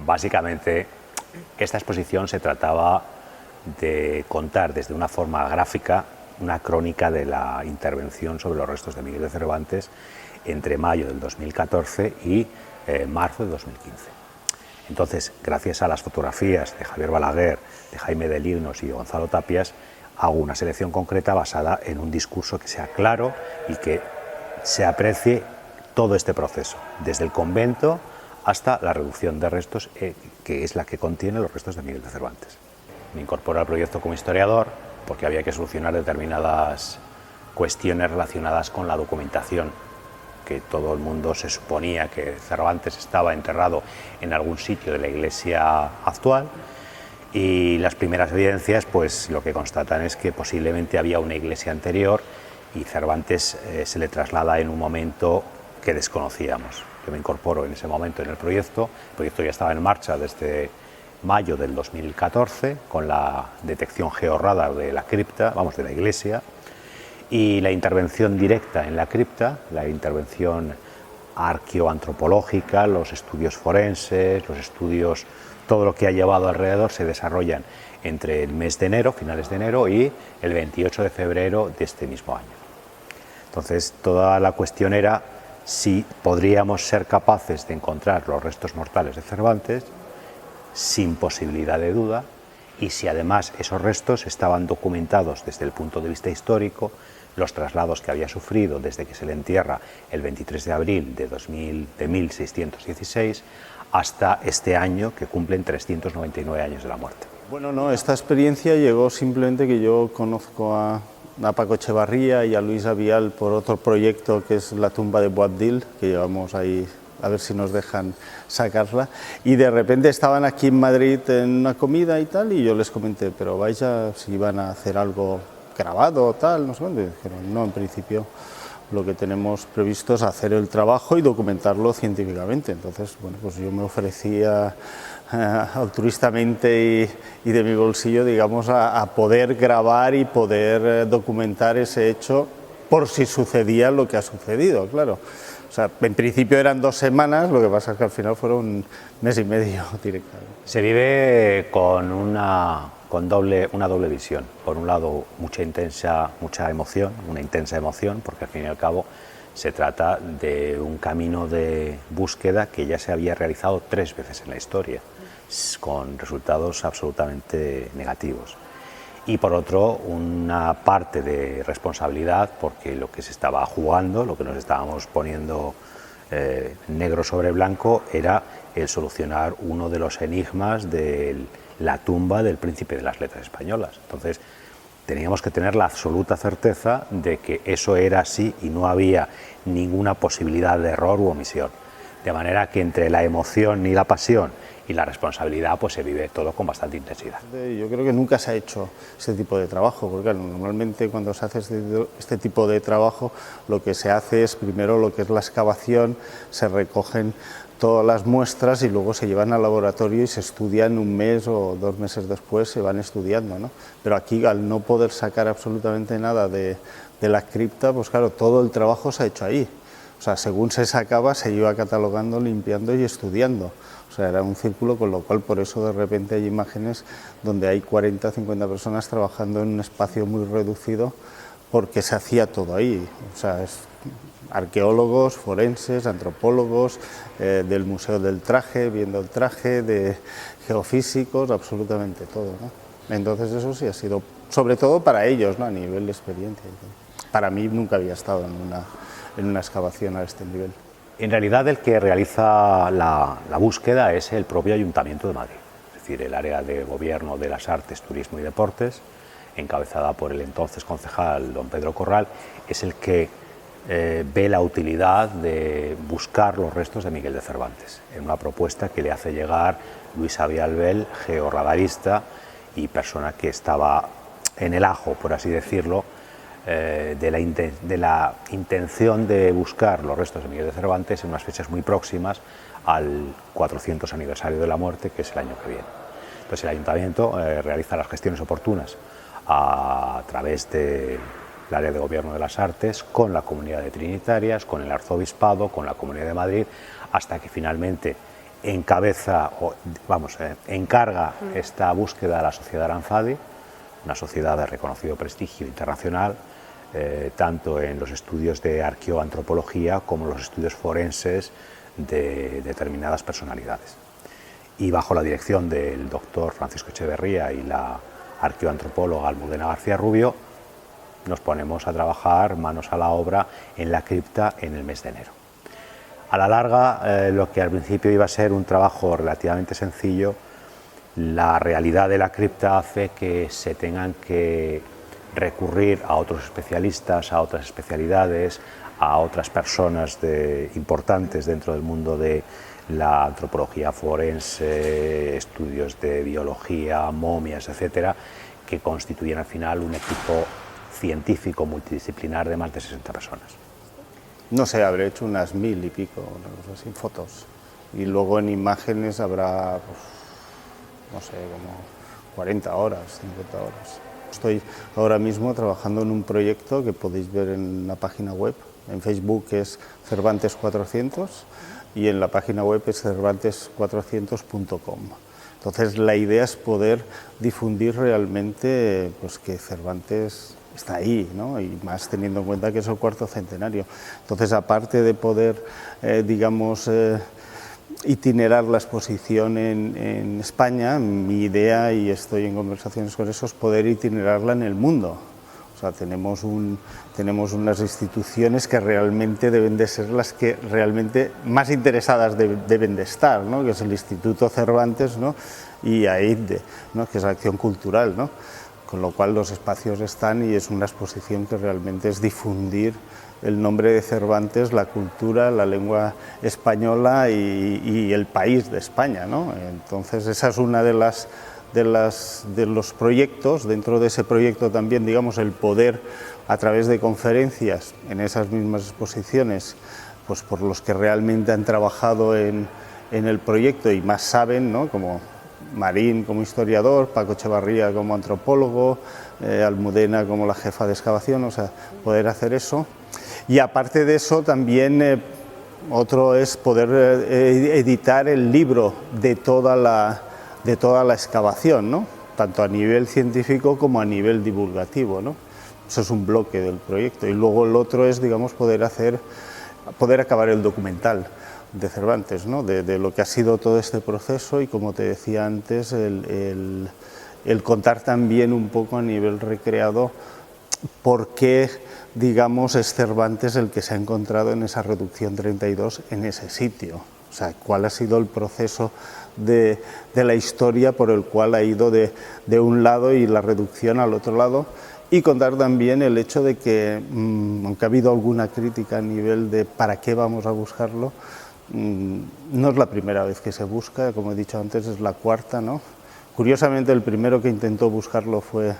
Básicamente, esta exposición se trataba de contar desde una forma gráfica una crónica de la intervención sobre los restos de Miguel de Cervantes entre mayo del 2014 y marzo de 2015. Entonces, gracias a las fotografías de Javier Balaguer, de Jaime de Lignos y de Gonzalo Tapias, hago una selección concreta basada en un discurso que sea claro y que se aprecie todo este proceso, desde el convento hasta la reducción de restos, que es la que contiene los restos de Miguel de Cervantes. Me incorporo al proyecto como historiador porque había que solucionar determinadas cuestiones relacionadas con la documentación, que todo el mundo se suponía que Cervantes estaba enterrado en algún sitio de la iglesia actual, y las primeras evidencias pues lo que constatan es que posiblemente había una iglesia anterior y Cervantes se le traslada en un momento que desconocíamos. Yo me incorporo en ese momento en el proyecto ya estaba en marcha desde mayo del 2014 con la detección georradar de la cripta, de la iglesia, y la intervención directa en la cripta, la intervención arqueoantropológica, los estudios forenses, los estudios, todo lo que ha llevado alrededor se desarrollan entre el mes de enero, finales de enero, y el 28 de febrero de este mismo año. Entonces, toda la cuestión era si podríamos ser capaces de encontrar los restos mortales de Cervantes sin posibilidad de duda, y si además esos restos estaban documentados desde el punto de vista histórico, los traslados que había sufrido desde que se le entierra el 23 de abril de 1616 hasta este año, que cumplen 399 años de la muerte. Bueno, no, esta experiencia llegó simplemente que yo conozco a Paco Echevarría y a Luis Avial por otro proyecto que es la tumba de Boabdil, que llevamos ahí a ver si nos dejan sacarla, y de repente estaban aquí en Madrid en una comida y tal, y yo les comenté, pero vaya, si iban a hacer algo grabado o tal, no sé cuándo, y dijeron, no, en principio lo que tenemos previsto es hacer el trabajo y documentarlo científicamente. Entonces, bueno, pues yo me ofrecía altruistamente y de mi bolsillo, digamos, a poder grabar y poder documentar ese hecho por si sucedía lo que ha sucedido, claro. O sea, en principio eran 2 semanas, lo que pasa es que al final fueron 1 mes y medio directamente. Se vive con una doble visión. Por un lado, una intensa emoción, porque al fin y al cabo se trata de un camino de búsqueda que ya se había realizado 3 veces en la historia, con resultados absolutamente negativos. Y por otro, una parte de responsabilidad, porque lo que se estaba jugando, lo que nos estábamos poniendo negro sobre blanco, era el solucionar uno de los enigmas de la tumba del príncipe de las letras españolas. Entonces, teníamos que tener la absoluta certeza de que eso era así y no había ninguna posibilidad de error u omisión. De manera que entre la emoción y la pasión y la responsabilidad, pues se vive todo con bastante intensidad. Yo creo que nunca se ha hecho este tipo de trabajo, porque normalmente cuando se hace este tipo de trabajo, lo que se hace es primero lo que es la excavación, se recogen todas las muestras y luego se llevan al laboratorio y se estudian 1 mes o 2 meses después, se van estudiando, ¿no? Pero aquí, al no poder sacar absolutamente nada de la cripta, pues claro, todo el trabajo se ha hecho ahí. O sea, según se sacaba, se iba catalogando, limpiando y estudiando. O sea, era un círculo, con lo cual por eso de repente hay imágenes donde hay 40 o 50 personas trabajando en un espacio muy reducido, porque se hacía todo ahí. O sea, es arqueólogos, forenses, antropólogos, del Museo del Traje, viendo el traje, de geofísicos, absolutamente todo, ¿no? Entonces eso sí ha sido, sobre todo para ellos, ¿no?, a nivel de experiencia. Para mí nunca había estado en una excavación a este nivel. En realidad el que realiza la búsqueda es el propio Ayuntamiento de Madrid, es decir, el área de gobierno de las artes, turismo y deportes, encabezada por el entonces concejal don Pedro Corral, es el que ve la utilidad de buscar los restos de Miguel de Cervantes, en una propuesta que le hace llegar Luis Avial, georradarista y persona que estaba en el ajo, por así decirlo, de la intención de buscar los restos de Miguel de Cervantes en unas fechas muy próximas al 400 aniversario de la muerte, que es el año que viene. Entonces el Ayuntamiento realiza las gestiones oportunas a través del área de gobierno de las artes, con la comunidad de trinitarias, con el arzobispado, con la Comunidad de Madrid, hasta que finalmente encarga esta búsqueda a la Sociedad Aranzadi, una sociedad de reconocido prestigio internacional, tanto en los estudios de arqueoantropología como en los estudios forenses de determinadas personalidades. Y bajo la dirección del doctor Francisco Echeverría y la arqueoantropóloga Almudena García Rubio, nos ponemos a trabajar manos a la obra en la cripta en el mes de enero. A la larga, lo que al principio iba a ser un trabajo relativamente sencillo, la realidad de la cripta hace que se tengan que recurrir a otros especialistas, a otras especialidades, a otras personas importantes dentro del mundo de la antropología forense, estudios de biología, momias, etcétera, que constituyen al final un equipo científico multidisciplinar de más de 60 personas. No sé, habré hecho unas 1000 y pico, sin fotos. Y luego en imágenes habrá, pues, no sé, como 40 horas, 50 horas. Estoy ahora mismo trabajando en un proyecto que podéis ver en la página web. En Facebook es Cervantes 400 y en la página web es cervantes400.com. Entonces la idea es poder difundir realmente pues, que Cervantes está ahí, ¿no? Y más teniendo en cuenta que es el cuarto centenario. Entonces, aparte de poder, itinerar la exposición en España, mi idea, y estoy en conversaciones con eso, es poder itinerarla en el mundo. O sea, tenemos unas instituciones que realmente deben de ser las que realmente más interesadas deben de estar, ¿no? Que es el Instituto Cervantes, ¿no? Y AIDE, ¿no? Que es Acción Cultural, ¿no? Con lo cual los espacios están y es una exposición que realmente es difundir el nombre de Cervantes, la cultura, la lengua española y el país de España, ¿no? Entonces esa es una de los proyectos. Dentro de ese proyecto también, digamos, el poder a través de conferencias en esas mismas exposiciones, pues por los que realmente han trabajado en el proyecto y más saben, ¿no? Como Marín como historiador, Paco Echevarría como antropólogo, Almudena como la jefa de excavación, o sea, poder hacer eso. Y aparte de eso también otro es poder editar el libro de toda la excavación, ¿no? Tanto a nivel científico como a nivel divulgativo, ¿no? Eso es un bloque del proyecto. Y luego el otro es, digamos, poder acabar el documental de Cervantes, ¿no? De lo que ha sido todo este proceso y, como te decía antes, el contar también un poco a nivel recreado por qué, digamos, es Cervantes el que se ha encontrado en esa reducción 32 en ese sitio. O sea, cuál ha sido el proceso de la historia por el cual ha ido de un lado y la reducción al otro lado, y contar también el hecho de que, aunque ha habido alguna crítica a nivel de para qué vamos a buscarlo, no es la primera vez que se busca, como he dicho antes, es la cuarta, ¿no? Curiosamente, el primero que intentó buscarlo fue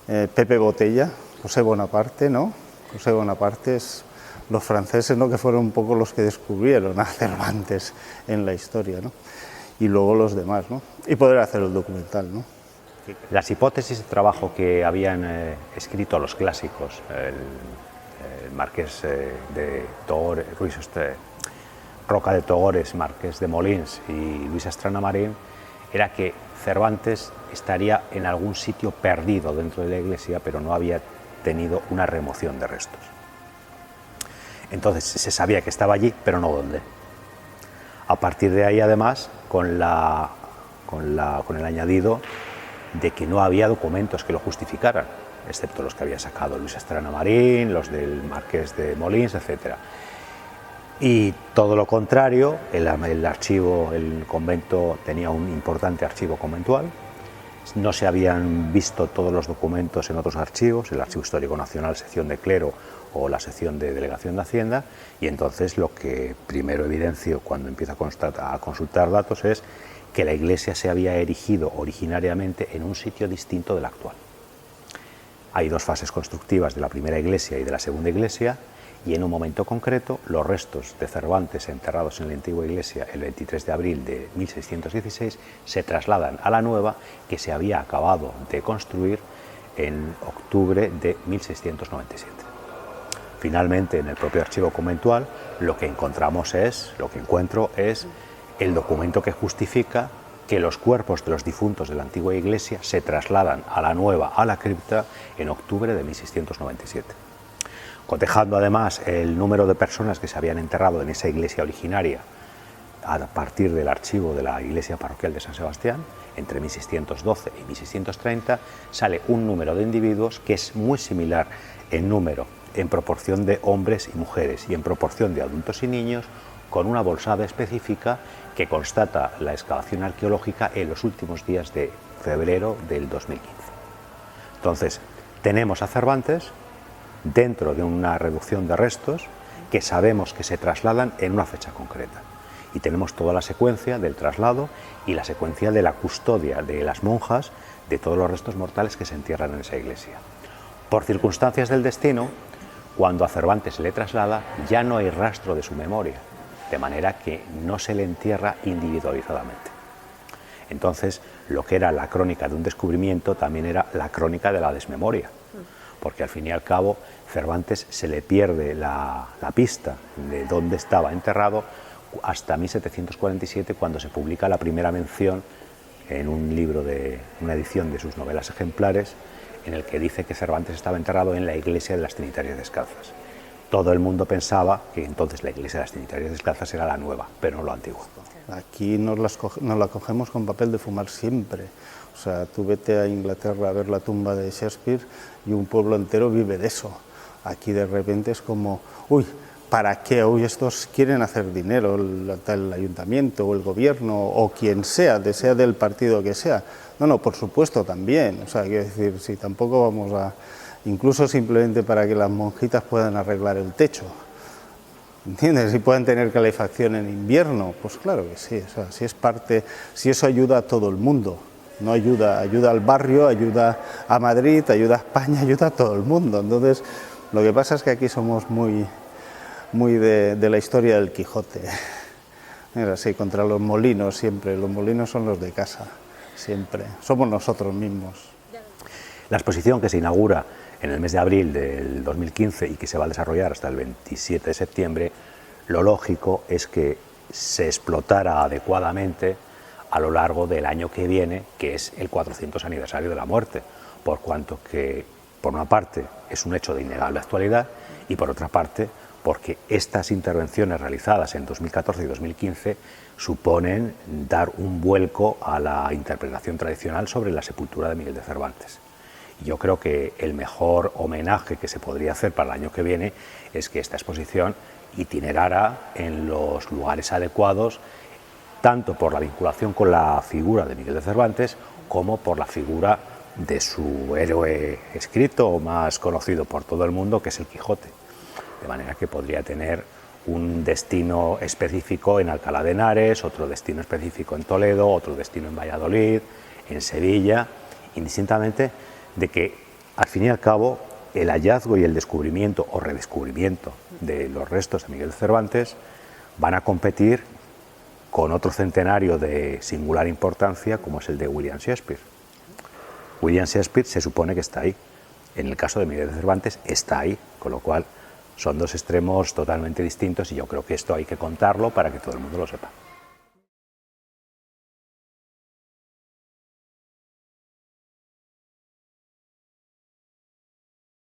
Pepe Botella, José Bonaparte, ¿no? José Bonaparte es los franceses, ¿no? Que fueron un poco los que descubrieron a Cervantes en la historia, ¿no? Y luego los demás, ¿no? Y poder hacer el documental, ¿no? Las hipótesis de trabajo que habían escrito los clásicos, el Marqués de Togores, Roca de Togores, Marqués de Molins y Luis Astrana Marín, era que Cervantes estaría en algún sitio perdido dentro de la iglesia, pero no había tenido una remoción de restos. Entonces se sabía que estaba allí, pero no dónde. A partir de ahí, además, con el añadido de que no había documentos que lo justificaran, excepto los que había sacado Luis Astrana Marín, los del Marqués de Molins, etcétera. Y todo lo contrario, el convento tenía un importante archivo conventual, no se habían visto todos los documentos en otros archivos, el Archivo Histórico Nacional, sección de clero o la sección de Delegación de Hacienda, y entonces lo que primero evidencio cuando empiezo a consultar datos es que la iglesia se había erigido originariamente en un sitio distinto del actual. Hay dos fases constructivas de la primera iglesia y de la segunda iglesia, y en un momento concreto los restos de Cervantes enterrados en la antigua iglesia el 23 de abril de 1616 se trasladan a la nueva, que se había acabado de construir en octubre de 1697. Finalmente, en el propio archivo conventual, lo que encuentro es el documento que justifica que los cuerpos de los difuntos de la antigua iglesia se trasladan a la nueva, a la cripta, en octubre de 1697. Cotejando además el número de personas que se habían enterrado en esa iglesia originaria a partir del archivo de la iglesia parroquial de San Sebastián, entre 1612 y 1630, sale un número de individuos que es muy similar en número, en proporción de hombres y mujeres y en proporción de adultos y niños, con una bolsada específica que constata la excavación arqueológica en los últimos días de febrero del 2015. Entonces, tenemos a Cervantes dentro de una reducción de restos que sabemos que se trasladan en una fecha concreta. Y tenemos toda la secuencia del traslado y la secuencia de la custodia de las monjas de todos los restos mortales que se entierran en esa iglesia. Por circunstancias del destino, cuando a Cervantes se le traslada, ya no hay rastro de su memoria, de manera que no se le entierra individualizadamente. Entonces, lo que era la crónica de un descubrimiento también era la crónica de la desmemoria, porque al fin y al cabo Cervantes se le pierde la pista de dónde estaba enterrado hasta 1747, cuando se publica la primera mención en un libro de una edición de sus novelas ejemplares, en el que dice que Cervantes estaba enterrado en la iglesia de las Trinitarias Descalzas. Todo el mundo pensaba que entonces la iglesia de las Trinitarias Descalzas era la nueva, pero no la antigua. Aquí nos la cogemos con papel de fumar siempre. O sea, tú vete a Inglaterra a ver la tumba de Shakespeare y un pueblo entero vive de eso. Aquí de repente es como, uy, ¿para qué? Uy, estos quieren hacer dinero, el ayuntamiento o el gobierno o quien sea del partido que sea. No, por supuesto también. O sea, quiero decir, si tampoco vamos a... Incluso simplemente para que las monjitas puedan arreglar el techo. ¿Entiendes? Si pueden tener calefacción en invierno, pues claro que sí. O sea, si es parte, si eso ayuda a todo el mundo, no ayuda al barrio, ayuda a Madrid, ayuda a España, ayuda a todo el mundo. Entonces, lo que pasa es que aquí somos muy de la historia del Quijote. Es así, contra los molinos siempre. Los molinos son los de casa, siempre. Somos nosotros mismos. La exposición, que se inaugura en el mes de abril del 2015 y que se va a desarrollar hasta el 27 de septiembre, lo lógico es que se explotara adecuadamente a lo largo del año que viene, que es el 400 aniversario de la muerte, por cuanto que, por una parte, es un hecho de innegable actualidad y, por otra parte, porque estas intervenciones realizadas en 2014 y 2015 suponen dar un vuelco a la interpretación tradicional sobre la sepultura de Miguel de Cervantes. Yo creo que el mejor homenaje que se podría hacer para el año que viene es que esta exposición itinerara en los lugares adecuados, tanto por la vinculación con la figura de Miguel de Cervantes como por la figura de su héroe escrito más conocido por todo el mundo, que es el Quijote. De manera que podría tener un destino específico en Alcalá de Henares, otro destino específico en Toledo, otro destino en Valladolid, en Sevilla, indistintamente de que, al fin y al cabo, el hallazgo y el descubrimiento o redescubrimiento de los restos de Miguel de Cervantes van a competir con otro centenario de singular importancia, como es el de William Shakespeare. William Shakespeare se supone que está ahí. En el caso de Miguel de Cervantes está ahí, con lo cual son dos extremos totalmente distintos y yo creo que esto hay que contarlo para que todo el mundo lo sepa.